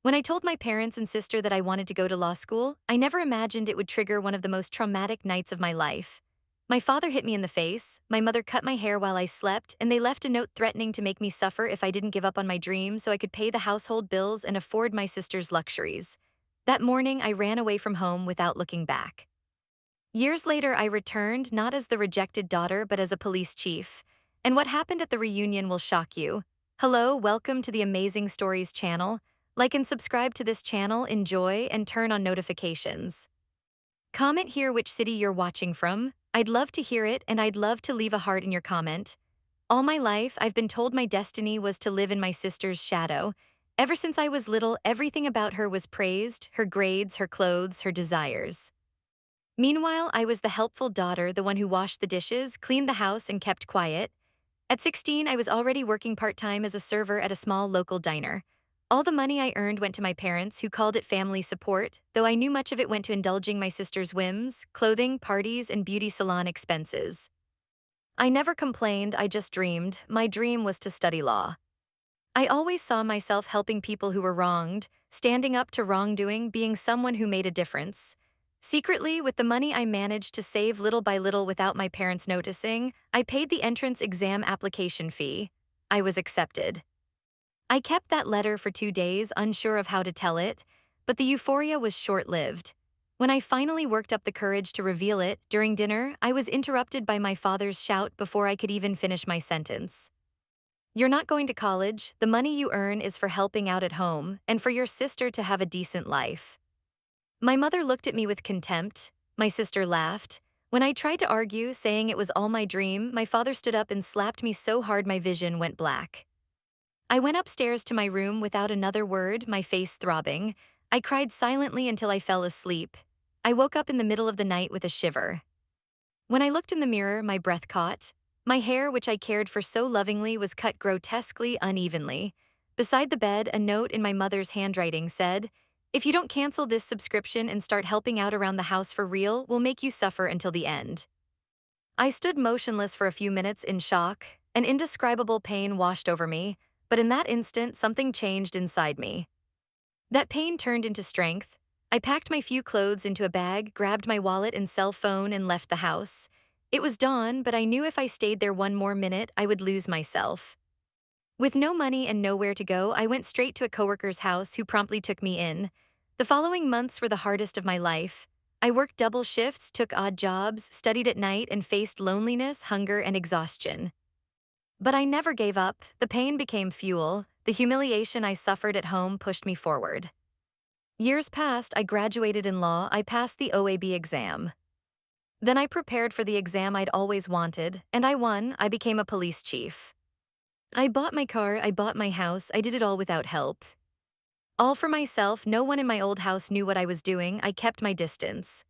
When I told my parents and sister that I wanted to go to law school, I never imagined it would trigger one of the most traumatic nights of my life. My father hit me in the face, my mother cut my hair while I slept, and they left a note threatening to make me suffer if I didn't give up on my dream so I could pay the household bills and afford my sister's luxuries. That morning, I ran away from home without looking back. Years later, I returned not as the rejected daughter but as a police chief. And what happened at the reunion will shock you. Hello, welcome to the Amazing Stories channel. Like and subscribe to this channel, enjoy, and turn on notifications. Comment here which city you're watching from. I'd love to hear it, and I'd love to leave a heart in your comment. All my life, I've been told my destiny was to live in my sister's shadow. Ever since I was little, everything about her was praised, her grades, her clothes, her desires. Meanwhile, I was the helpful daughter, the one who washed the dishes, cleaned the house, and kept quiet. At 16, I was already working part-time as a server at a small local diner. All the money I earned went to my parents, who called it family support, though I knew much of it went to indulging my sister's whims, clothing, parties, and beauty salon expenses. I never complained, I just dreamed. My dream was to study law. I always saw myself helping people who were wronged, standing up to wrongdoing, being someone who made a difference. Secretly, with the money I managed to save little by little without my parents noticing, I paid the entrance exam application fee. I was accepted. I kept that letter for 2 days, unsure of how to tell it, but the euphoria was short-lived. When I finally worked up the courage to reveal it, during dinner, I was interrupted by my father's shout before I could even finish my sentence. You're not going to college, the money you earn is for helping out at home, and for your sister to have a decent life. My mother looked at me with contempt. My sister laughed. When I tried to argue, saying it was all my dream, my father stood up and slapped me so hard my vision went black. I went upstairs to my room without another word, my face throbbing. I cried silently until I fell asleep. I woke up in the middle of the night with a shiver. When I looked in the mirror, my breath caught. My hair, which I cared for so lovingly, was cut grotesquely unevenly. Beside the bed, a note in my mother's handwriting said, "If you don't cancel this subscription and start helping out around the house for real, we'll make you suffer until the end." I stood motionless for a few minutes in shock. An indescribable pain washed over me, but in that instant, something changed inside me. That pain turned into strength. I packed my few clothes into a bag, grabbed my wallet and cell phone, and left the house. It was dawn, but I knew if I stayed there one more minute, I would lose myself. With no money and nowhere to go, I went straight to a coworker's house who promptly took me in. The following months were the hardest of my life. I worked double shifts, took odd jobs, studied at night, and faced loneliness, hunger, and exhaustion. But I never gave up. The pain became fuel. The humiliation I suffered at home pushed me forward. Years passed, I graduated in law, I passed the OAB exam. Then I prepared for the exam I'd always wanted, and I won. I became a police chief. I bought my car, I bought my house, I did it all without help. All for myself, no one in my old house knew what I was doing, I kept my distance.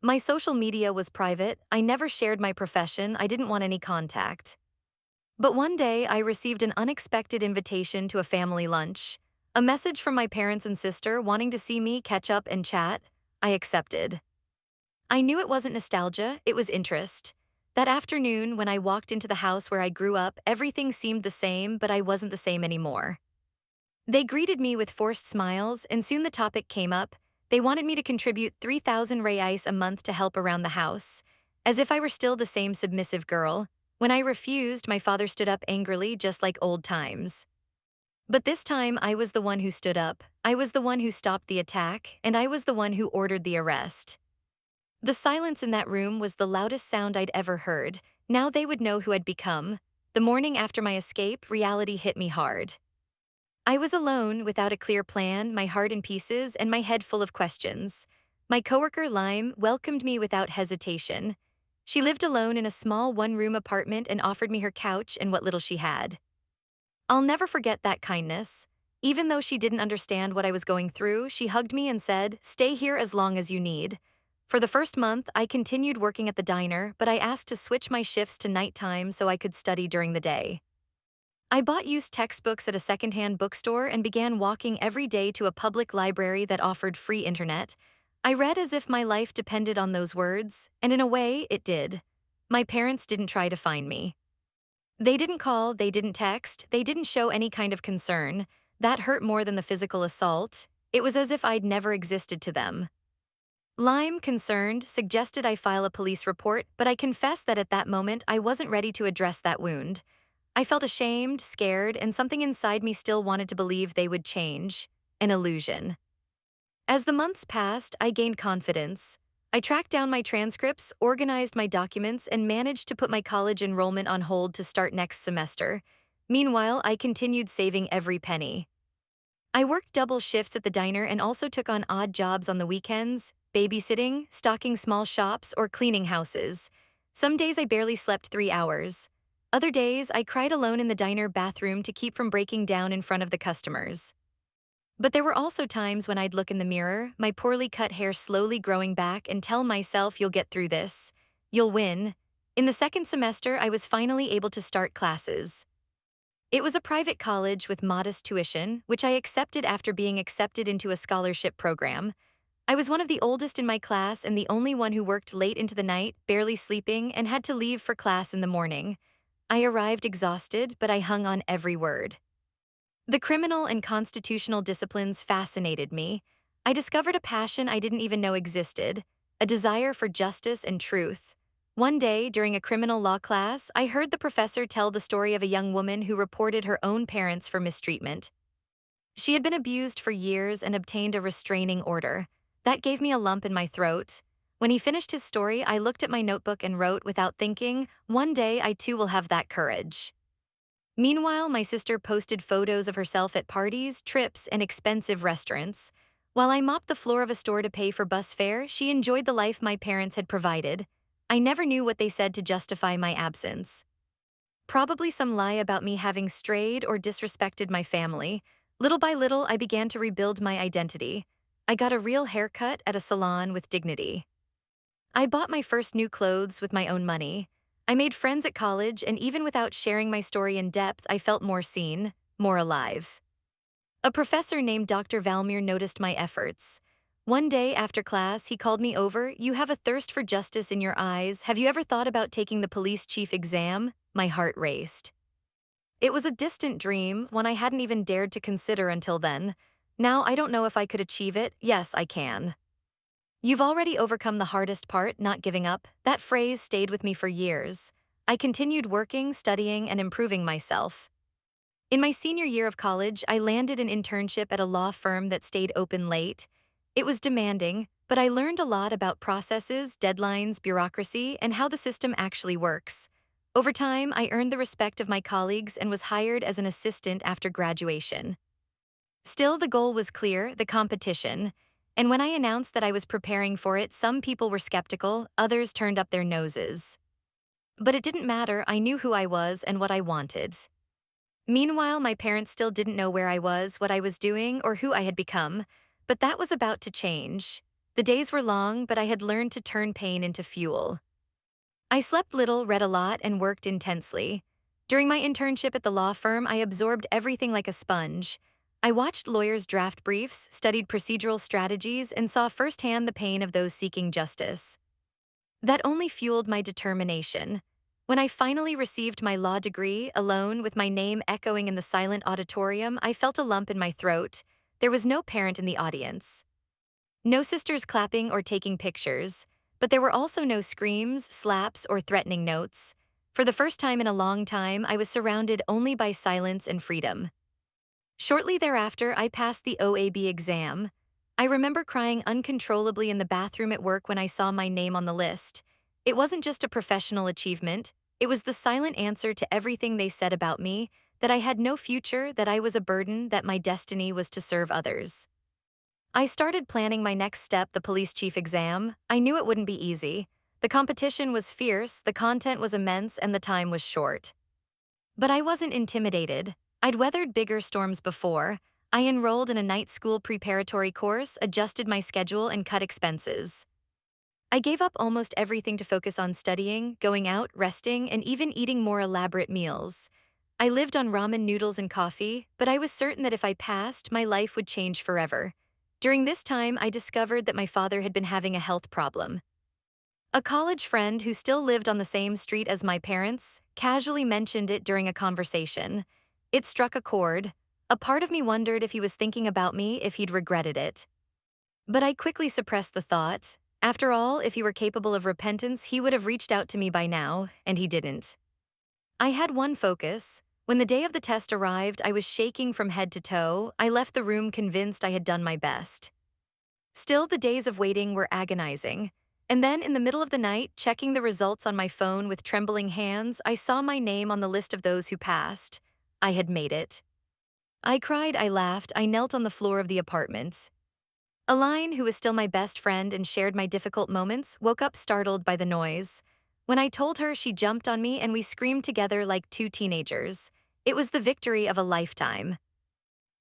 My social media was private, I never shared my profession, I didn't want any contact. But one day, I received an unexpected invitation to a family lunch. A message from my parents and sister wanting to see me, catch up, and chat. I accepted. I knew it wasn't nostalgia, it was interest. That afternoon, when I walked into the house where I grew up, everything seemed the same, but I wasn't the same anymore. They greeted me with forced smiles, and soon the topic came up. They wanted me to contribute 3,000 reais a month to help around the house, as if I were still the same submissive girl. When I refused, my father stood up angrily, just like old times. But this time, I was the one who stood up. I was the one who stopped the attack, and I was the one who ordered the arrest. The silence in that room was the loudest sound I'd ever heard. Now they would know who I'd become. The morning after my escape, reality hit me hard. I was alone, without a clear plan, my heart in pieces, and my head full of questions. My coworker, Lime, welcomed me without hesitation. She lived alone in a small one-room apartment and offered me her couch and what little she had. I'll never forget that kindness. Even though she didn't understand what I was going through, she hugged me and said, "Stay here as long as you need." For the first month, I continued working at the diner, but I asked to switch my shifts to nighttime so I could study during the day. I bought used textbooks at a secondhand bookstore and began walking every day to a public library that offered free internet. I read as if my life depended on those words, and in a way, it did. My parents didn't try to find me. They didn't call, they didn't text, they didn't show any kind of concern. That hurt more than the physical assault. It was as if I'd never existed to them. Lime, concerned, suggested I file a police report, but I confessed that at that moment I wasn't ready to address that wound. I felt ashamed, scared, and something inside me still wanted to believe they would change. An illusion. As the months passed, I gained confidence. I tracked down my transcripts, organized my documents, and managed to put my college enrollment on hold to start next semester. Meanwhile, I continued saving every penny. I worked double shifts at the diner and also took on odd jobs on the weekends, babysitting, stocking small shops, or cleaning houses. Some days I barely slept 3 hours. Other days, I cried alone in the diner bathroom to keep from breaking down in front of the customers. But there were also times when I'd look in the mirror, my poorly cut hair slowly growing back, and tell myself, you'll get through this. You'll win. In the second semester, I was finally able to start classes. It was a private college with modest tuition, which I accepted after being accepted into a scholarship program. I was one of the oldest in my class and the only one who worked late into the night, barely sleeping, and had to leave for class in the morning. I arrived exhausted, but I hung on every word. The criminal and constitutional disciplines fascinated me. I discovered a passion I didn't even know existed, a desire for justice and truth. One day, during a criminal law class, I heard the professor tell the story of a young woman who reported her own parents for mistreatment. She had been abused for years and obtained a restraining order. That gave me a lump in my throat. When he finished his story, I looked at my notebook and wrote without thinking, one day I too will have that courage. Meanwhile, my sister posted photos of herself at parties, trips, and expensive restaurants. While I mopped the floor of a store to pay for bus fare, she enjoyed the life my parents had provided. I never knew what they said to justify my absence. Probably some lie about me having strayed or disrespected my family. Little by little, I began to rebuild my identity. I got a real haircut at a salon with dignity. I bought my first new clothes with my own money. I made friends at college, and even without sharing my story in depth, I felt more seen, more alive. A professor named Dr. Valmir noticed my efforts. One day after class, he called me over. You have a thirst for justice in your eyes. Have you ever thought about taking the police chief exam? My heart raced. It was a distant dream, one I hadn't even dared to consider until then. Now I don't know if I could achieve it. Yes, I can. You've already overcome the hardest part, not giving up. That phrase stayed with me for years. I continued working, studying, and improving myself. In my senior year of college, I landed an internship at a law firm that stayed open late. It was demanding, but I learned a lot about processes, deadlines, bureaucracy, and how the system actually works. Over time, I earned the respect of my colleagues and was hired as an assistant after graduation. Still, the goal was clear, the competition. And when I announced that I was preparing for it, some people were skeptical, others turned up their noses. But it didn't matter, I knew who I was and what I wanted. Meanwhile, my parents still didn't know where I was, what I was doing, or who I had become. But that was about to change. The days were long, but I had learned to turn pain into fuel. I slept little, read a lot, and worked intensely. During my internship at the law firm, I absorbed everything like a sponge. I watched lawyers draft briefs, studied procedural strategies, and saw firsthand the pain of those seeking justice. That only fueled my determination. When I finally received my law degree, alone, with my name echoing in the silent auditorium, I felt a lump in my throat. There was no parent in the audience. No sisters clapping or taking pictures, but there were also no screams, slaps, or threatening notes. For the first time in a long time, I was surrounded only by silence and freedom. Shortly thereafter, I passed the OAB exam. I remember crying uncontrollably in the bathroom at work when I saw my name on the list. It wasn't just a professional achievement, it was the silent answer to everything they said about me, that I had no future, that I was a burden, that my destiny was to serve others. I started planning my next step, the police chief exam. I knew it wouldn't be easy. The competition was fierce, the content was immense, and the time was short. But I wasn't intimidated. I'd weathered bigger storms before. I enrolled in a night school preparatory course, adjusted my schedule, and cut expenses. I gave up almost everything to focus on studying, going out, resting, and even eating more elaborate meals. I lived on ramen noodles and coffee, but I was certain that if I passed, my life would change forever. During this time, I discovered that my father had been having a health problem. A college friend who still lived on the same street as my parents casually mentioned it during a conversation. It struck a chord. A part of me wondered if he was thinking about me, if he'd regretted it. But I quickly suppressed the thought. After all, if he were capable of repentance, he would have reached out to me by now, and he didn't. I had one focus. When the day of the test arrived, I was shaking from head to toe. I left the room convinced I had done my best. Still, the days of waiting were agonizing. And then, in the middle of the night, checking the results on my phone with trembling hands, I saw my name on the list of those who passed. I had made it. I cried, I laughed, I knelt on the floor of the apartment. Aline, who was still my best friend and shared my difficult moments, woke up startled by the noise. When I told her, she jumped on me and we screamed together like two teenagers. It was the victory of a lifetime.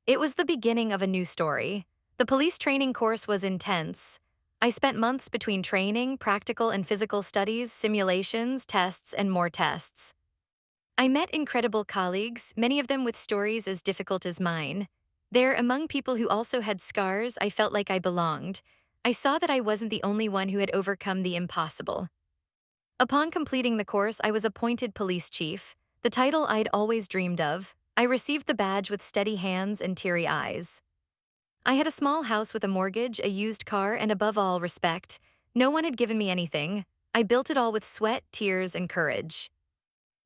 It was the beginning of a new story. The police training course was intense. I spent months between training, practical and physical studies, simulations, tests, and more tests. I met incredible colleagues, many of them with stories as difficult as mine. There, among people who also had scars, I felt like I belonged. I saw that I wasn't the only one who had overcome the impossible. Upon completing the course, I was appointed police chief, the title I'd always dreamed of. I received the badge with steady hands and teary eyes. I had a small house with a mortgage, a used car, and above all, respect. No one had given me anything. I built it all with sweat, tears, and courage.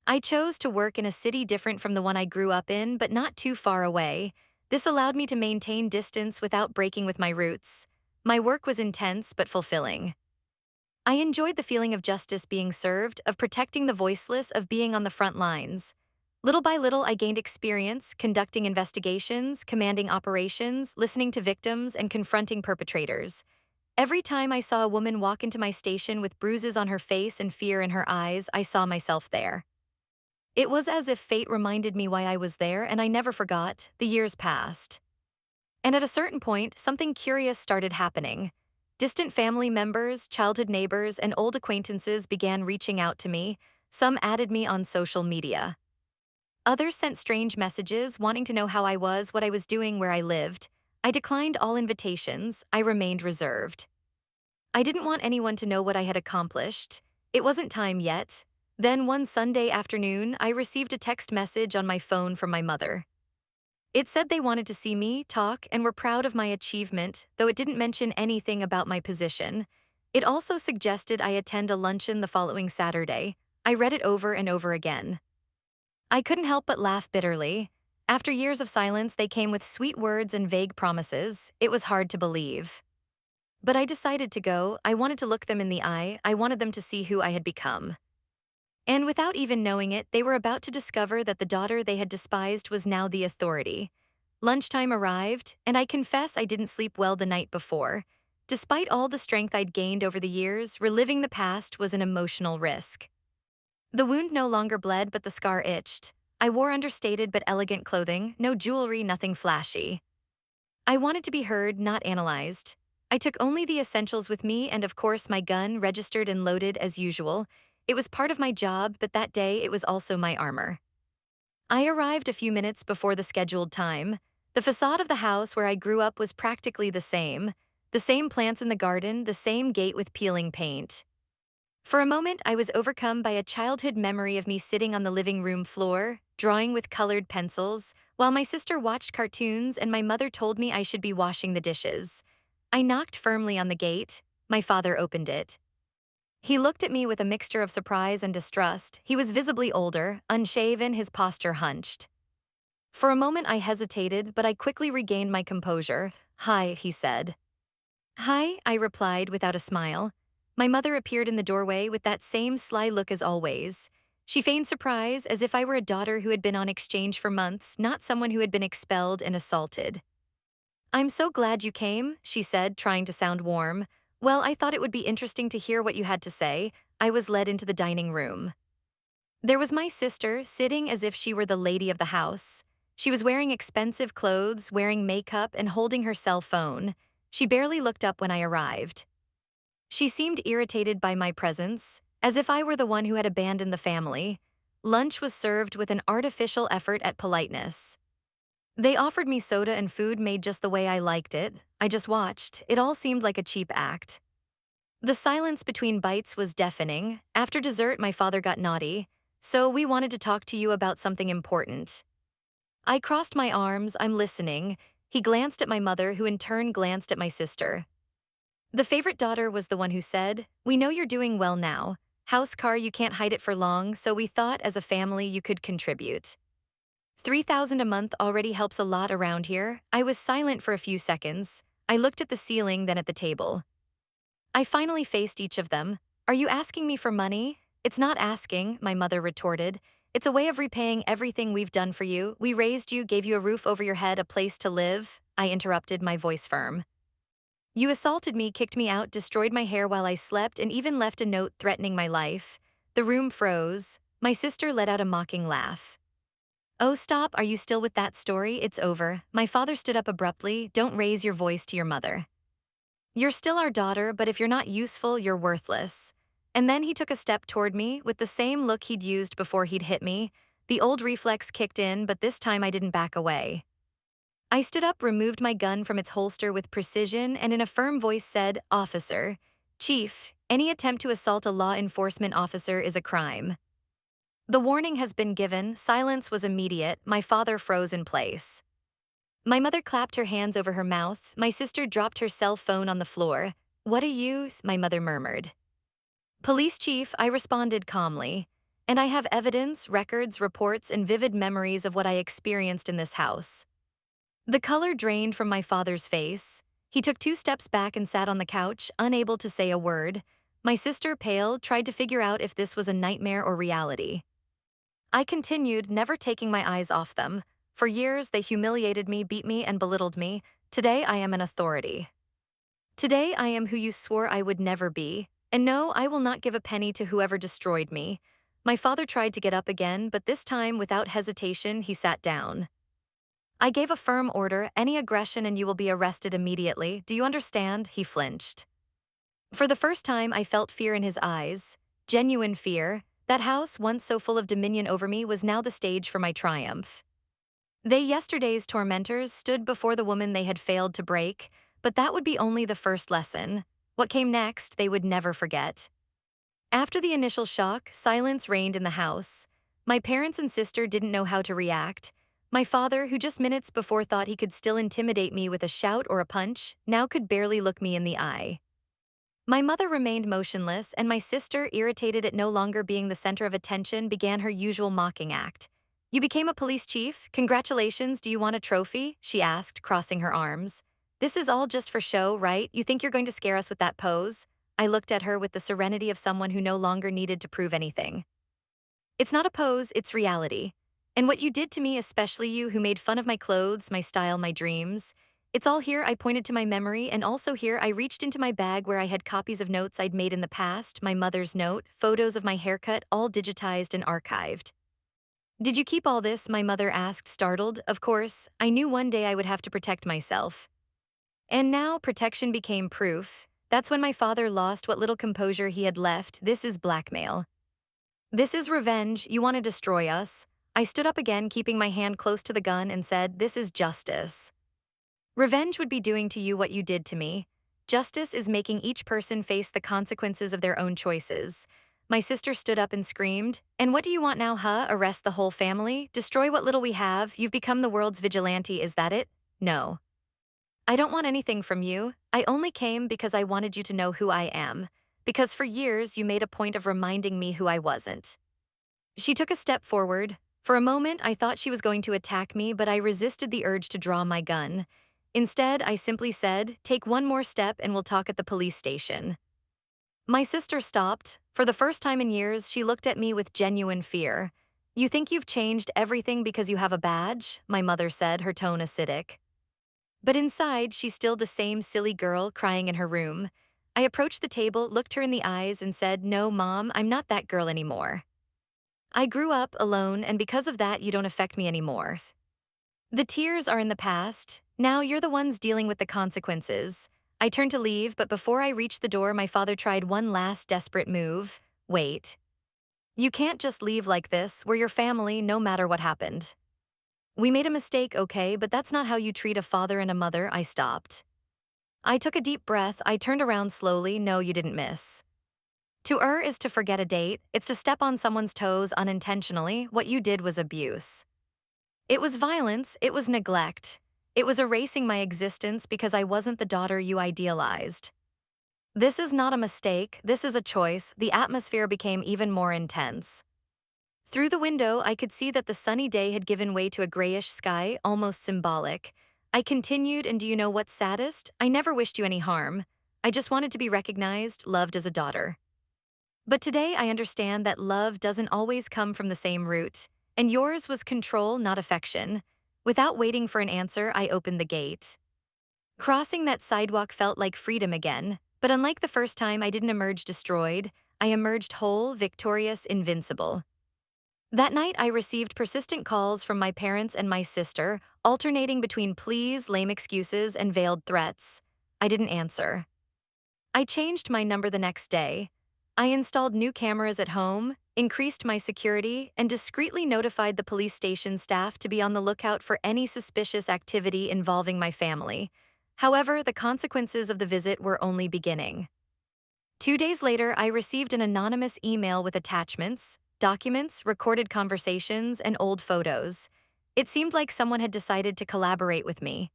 I chose to work in a city different from the one I grew up in, but not too far away. This allowed me to maintain distance without breaking with my roots. My work was intense but fulfilling. I enjoyed the feeling of justice being served, of protecting the voiceless, of being on the front lines. Little by little, I gained experience conducting investigations, commanding operations, listening to victims, and confronting perpetrators. Every time I saw a woman walk into my station with bruises on her face and fear in her eyes, I saw myself there. It was as if fate reminded me why I was there, and I never forgot. The years passed. And at a certain point, something curious started happening. Distant family members, childhood neighbors, and old acquaintances began reaching out to me. Some added me on social media. Others sent strange messages, wanting to know how I was, what I was doing, where I lived. I declined all invitations. I remained reserved. I didn't want anyone to know what I had accomplished. It wasn't time yet. Then one Sunday afternoon, I received a text message on my phone from my mother. It said they wanted to see me, talk, and were proud of my achievement, though it didn't mention anything about my position. It also suggested I attend a luncheon the following Saturday. I read it over and over again. I couldn't help but laugh bitterly. After years of silence, they came with sweet words and vague promises. It was hard to believe. But I decided to go. I wanted to look them in the eye. I wanted them to see who I had become. And without even knowing it, they were about to discover that the daughter they had despised was now the authority. Lunchtime arrived, and I confess I didn't sleep well the night before. Despite all the strength I'd gained over the years, reliving the past was an emotional risk. The wound no longer bled, but the scar itched. I wore understated but elegant clothing, no jewelry, nothing flashy. I wanted to be heard, not analyzed. I took only the essentials with me and, of course, my gun, registered and loaded as usual. It was part of my job, but that day it was also my armor. I arrived a few minutes before the scheduled time. The facade of the house where I grew up was practically the same. The same plants in the garden, the same gate with peeling paint. For a moment, I was overcome by a childhood memory of me sitting on the living room floor, drawing with colored pencils, while my sister watched cartoons and my mother told me I should be washing the dishes. I knocked firmly on the gate. My father opened it. He looked at me with a mixture of surprise and distrust. He was visibly older, unshaven, his posture hunched. For a moment I hesitated, but I quickly regained my composure. "Hi," he said. "Hi," I replied without a smile. My mother appeared in the doorway with that same sly look as always. She feigned surprise, as if I were a daughter who had been on exchange for months, not someone who had been expelled and assaulted. "I'm so glad you came," she said, trying to sound warm. "Well, I thought it would be interesting to hear what you had to say." I was led into the dining room. There was my sister, sitting as if she were the lady of the house. She was wearing expensive clothes, wearing makeup, and holding her cell phone. She barely looked up when I arrived. She seemed irritated by my presence, as if I were the one who had abandoned the family. Lunch was served with an artificial effort at politeness. They offered me soda and food made just the way I liked it. I just watched. It all seemed like a cheap act. The silence between bites was deafening. After dessert, my father got naughty. "So we wanted to talk to you about something important." I crossed my arms, I'm listening. He glanced at my mother, who in turn glanced at my sister. The favorite daughter was the one who said, "We know you're doing well now. House car, you can't hide it for long, so we thought as a family you could contribute. 3,000 a month already helps a lot around here." I was silent for a few seconds. I looked at the ceiling, then at the table. I finally faced each of them. "Are you asking me for money?" "It's not asking," my mother retorted. "It's a way of repaying everything we've done for you. We raised you, gave you a roof over your head, a place to live." I interrupted, my voice firm. "You assaulted me, kicked me out, destroyed my hair while I slept, and even left a note threatening my life." The room froze. My sister let out a mocking laugh. "Oh, stop, are you still with that story? It's over." My father stood up abruptly. "Don't raise your voice to your mother. You're still our daughter, but if you're not useful, you're worthless." And then he took a step toward me with the same look he'd used before he'd hit me. The old reflex kicked in, but this time I didn't back away. I stood up, removed my gun from its holster with precision, and in a firm voice said, "Officer, Chief, any attempt to assault a law enforcement officer is a crime." The warning has been given. Silence was immediate. My father froze in place. My mother clapped her hands over her mouth. My sister dropped her cell phone on the floor. "What are you?" my mother murmured. "Police chief," I responded calmly. "And I have evidence, records, reports, and vivid memories of what I experienced in this house." The color drained from my father's face. He took 2 steps back and sat on the couch, unable to say a word. My sister, pale, tried to figure out if this was a nightmare or reality. I continued, never taking my eyes off them. For years, they humiliated me, beat me, and belittled me. Today, I am an authority. Today, I am who you swore I would never be. And no, I will not give a penny to whoever destroyed me. My father tried to get up again, but this time, without hesitation, he sat down. I gave a firm order: "Any aggression and you will be arrested immediately. Do you understand?" He flinched. For the first time, I felt fear in his eyes. Genuine fear. That house, once so full of dominion over me, was now the stage for my triumph. They, yesterday's tormentors, stood before the woman they had failed to break, but that would be only the first lesson. What came next, they would never forget. After the initial shock, silence reigned in the house. My parents and sister didn't know how to react. My father, who just minutes before thought he could still intimidate me with a shout or a punch, now could barely look me in the eye. My mother remained motionless, and my sister, irritated at no longer being the center of attention, began her usual mocking act. "You became a police chief? Congratulations, do you want a trophy?" she asked, crossing her arms. "This is all just for show, right? You think you're going to scare us with that pose?" I looked at her with the serenity of someone who no longer needed to prove anything. "It's not a pose, it's reality. And what you did to me, especially you who made fun of my clothes, my style, my dreams. It's all here." I pointed to my memory, and also here I reached into my bag where I had copies of notes I'd made in the past, my mother's note, photos of my haircut, all digitized and archived. "Did you keep all this?" my mother asked, startled. Of course, I knew one day I would have to protect myself. And now protection became proof. That's when my father lost what little composure he had left. "This is blackmail. This is revenge. You want to destroy us." I stood up again, keeping my hand close to the gun, and said, "This is justice. Revenge would be doing to you what you did to me. Justice is making each person face the consequences of their own choices." My sister stood up and screamed, "And what do you want now, huh? Arrest the whole family? Destroy what little we have? You've become the world's vigilante, is that it?" "No. I don't want anything from you. I only came because I wanted you to know who I am. Because for years you made a point of reminding me who I wasn't." She took a step forward. For a moment, I thought she was going to attack me, but I resisted the urge to draw my gun. Instead, I simply said, "Take one more step and we'll talk at the police station." My sister stopped. For the first time in years, she looked at me with genuine fear. "You think you've changed everything because you have a badge?" my mother said, her tone acidic. But inside, she's still the same silly girl crying in her room. I approached the table, looked her in the eyes, and said, "No, Mom, I'm not that girl anymore. I grew up alone, and because of that, you don't affect me anymore. The tears are in the past. Now you're the ones dealing with the consequences." I turned to leave, but before I reached the door, my father tried one last desperate move. "Wait. You can't just leave like this. We're your family, no matter what happened. We made a mistake, okay, but that's not how you treat a father and a mother." I stopped. I took a deep breath. I turned around slowly. "No, you didn't miss. To err is to forget a date. It's to step on someone's toes unintentionally. What you did was abuse. It was violence, it was neglect. It was erasing my existence because I wasn't the daughter you idealized. This is not a mistake, this is a choice. The atmosphere became even more intense. Through the window, I could see that the sunny day had given way to a grayish sky, almost symbolic. I continued, and do you know what's saddest? I never wished you any harm. I just wanted to be recognized, loved as a daughter. But today I understand that love doesn't always come from the same root, and yours was control, not affection. Without waiting for an answer, I opened the gate. Crossing that sidewalk felt like freedom again, but unlike the first time, I didn't emerge destroyed. I emerged whole, victorious, invincible. That night, I received persistent calls from my parents and my sister, alternating between pleas, lame excuses, and veiled threats. I didn't answer. I changed my number the next day. I installed new cameras at home, increased my security, and discreetly notified the police station staff to be on the lookout for any suspicious activity involving my family. However, the consequences of the visit were only beginning. 2 days later, I received an anonymous email with attachments, documents, recorded conversations, and old photos. It seemed like someone had decided to collaborate with me.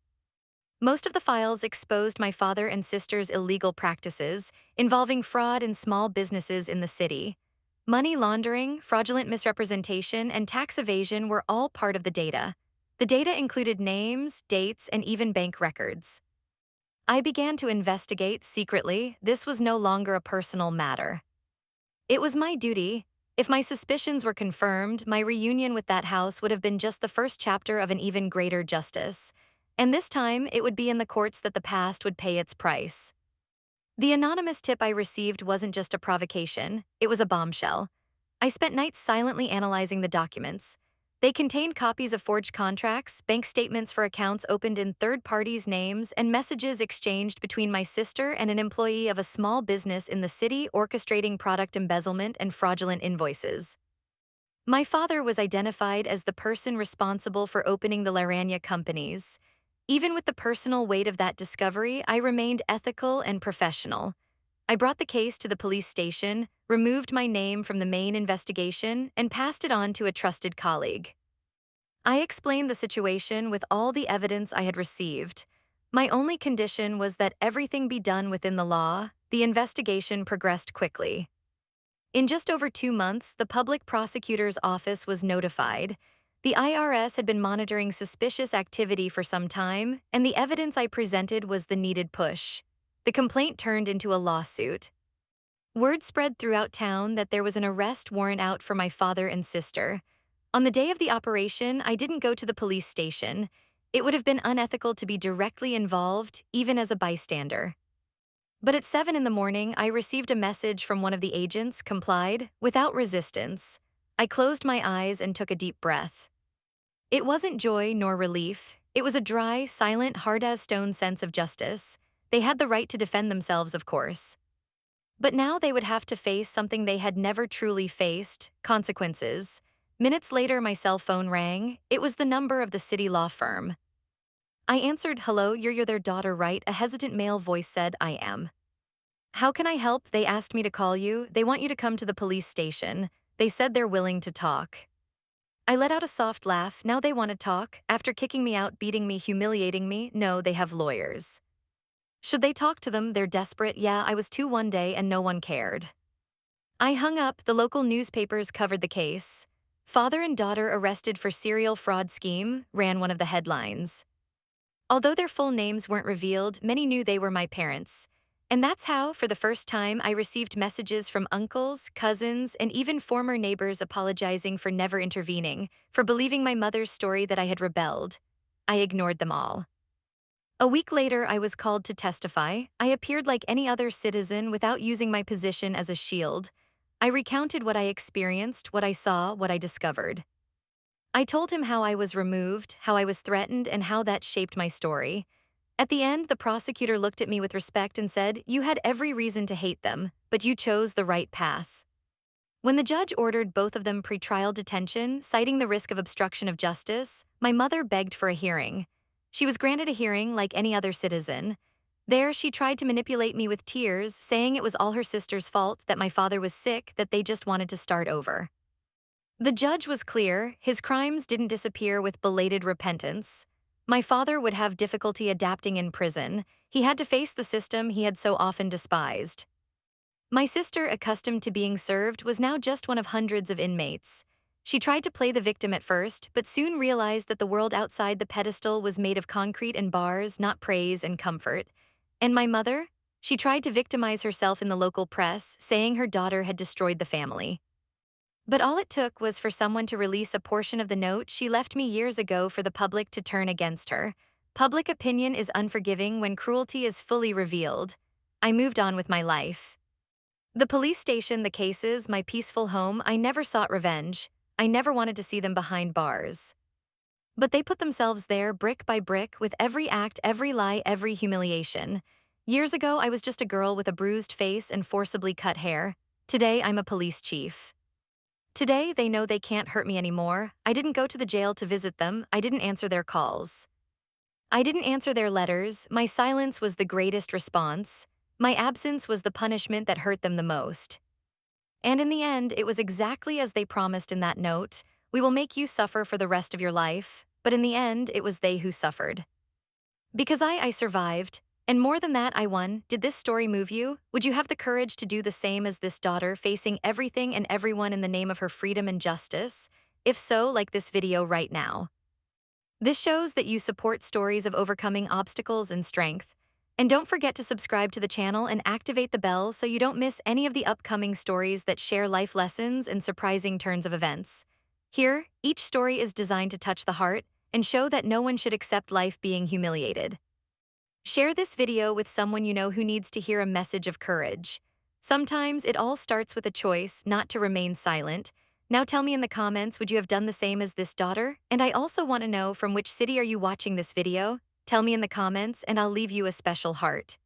Most of the files exposed my father and sister's illegal practices, involving fraud in small businesses in the city. Money laundering, fraudulent misrepresentation, and tax evasion were all part of the data. The data included names, dates, and even bank records. I began to investigate secretly. This was no longer a personal matter. It was my duty. If my suspicions were confirmed, my reunion with that house would have been just the first chapter of an even greater justice. And this time, it would be in the courts that the past would pay its price. The anonymous tip I received wasn't just a provocation, it was a bombshell. I spent nights silently analyzing the documents. They contained copies of forged contracts, bank statements for accounts opened in third parties' names, and messages exchanged between my sister and an employee of a small business in the city orchestrating product embezzlement and fraudulent invoices. My father was identified as the person responsible for opening the Larania companies. Even with the personal weight of that discovery, I remained ethical and professional. I brought the case to the police station, removed my name from the main investigation, and passed it on to a trusted colleague. I explained the situation with all the evidence I had received. My only condition was that everything be done within the law. The investigation progressed quickly. In just over 2 months, the public prosecutor's office was notified. The IRS had been monitoring suspicious activity for some time, and the evidence I presented was the needed push. The complaint turned into a lawsuit. Word spread throughout town that there was an arrest warrant out for my father and sister. On the day of the operation, I didn't go to the police station. It would have been unethical to be directly involved, even as a bystander. But at 7 in the morning, I received a message from one of the agents, complied, without resistance. I closed my eyes and took a deep breath. It wasn't joy nor relief. It was a dry, silent, hard-as-stone sense of justice. They had the right to defend themselves, of course. But now they would have to face something they had never truly faced, consequences. Minutes later, my cell phone rang. It was the number of the city law firm. I answered, "Hello, you're their daughter, right?" A hesitant male voice said, "I am." "How can I help? They asked me to call you. They want you to come to the police station. They said they're willing to talk." I let out a soft laugh. Now they want to talk? After kicking me out, beating me, humiliating me? No, they have lawyers. Should they talk to them? They're desperate. Yeah, I was too one day and no one cared. I hung up. The local newspapers covered the case. "Father and daughter arrested for serial fraud scheme," ran one of the headlines. Although their full names weren't revealed, many knew they were my parents. And that's how, for the first time, I received messages from uncles, cousins, and even former neighbors apologizing for never intervening, for believing my mother's story that I had rebelled. I ignored them all. A week later, I was called to testify. I appeared like any other citizen without using my position as a shield. I recounted what I experienced, what I saw, what I discovered. I told him how I was removed, how I was threatened, and how that shaped my story. At the end, the prosecutor looked at me with respect and said, "You had every reason to hate them, but you chose the right path." When the judge ordered both of them pretrial detention, citing the risk of obstruction of justice, my mother begged for a hearing. She was granted a hearing like any other citizen. There, she tried to manipulate me with tears, saying it was all her sister's fault, that my father was sick, that they just wanted to start over. The judge was clear, his crimes didn't disappear with belated repentance. My father would have difficulty adapting in prison. He had to face the system he had so often despised. My sister, accustomed to being served, was now just one of hundreds of inmates. She tried to play the victim at first, but soon realized that the world outside the pedestal was made of concrete and bars, not praise and comfort. And my mother? She tried to victimize herself in the local press, saying her daughter had destroyed the family. But all it took was for someone to release a portion of the note she left me years ago for the public to turn against her. Public opinion is unforgiving when cruelty is fully revealed. I moved on with my life. The police station, the cases, my peaceful home, I never sought revenge. I never wanted to see them behind bars. But they put themselves there brick by brick with every act, every lie, every humiliation. Years ago, I was just a girl with a bruised face and forcibly cut hair. Today, I'm a police chief. Today, they know they can't hurt me anymore. I didn't go to the jail to visit them. I didn't answer their calls. I didn't answer their letters. My silence was the greatest response. My absence was the punishment that hurt them the most. And in the end, it was exactly as they promised in that note. We will make you suffer for the rest of your life. But in the end, it was they who suffered. Because I survived. And more than that, I won. Did this story move you? Would you have the courage to do the same as this daughter, facing everything and everyone in the name of her freedom and justice? If so, like this video right now. This shows that you support stories of overcoming obstacles and strength. And don't forget to subscribe to the channel and activate the bell so you don't miss any of the upcoming stories that share life lessons and surprising turns of events. Here, each story is designed to touch the heart and show that no one should accept life being humiliated. Share this video with someone you know who needs to hear a message of courage. Sometimes it all starts with a choice not to remain silent. Now tell me in the comments, would you have done the same as this daughter? And I also want to know, from which city are you watching this video? Tell me in the comments and I'll leave you a special heart.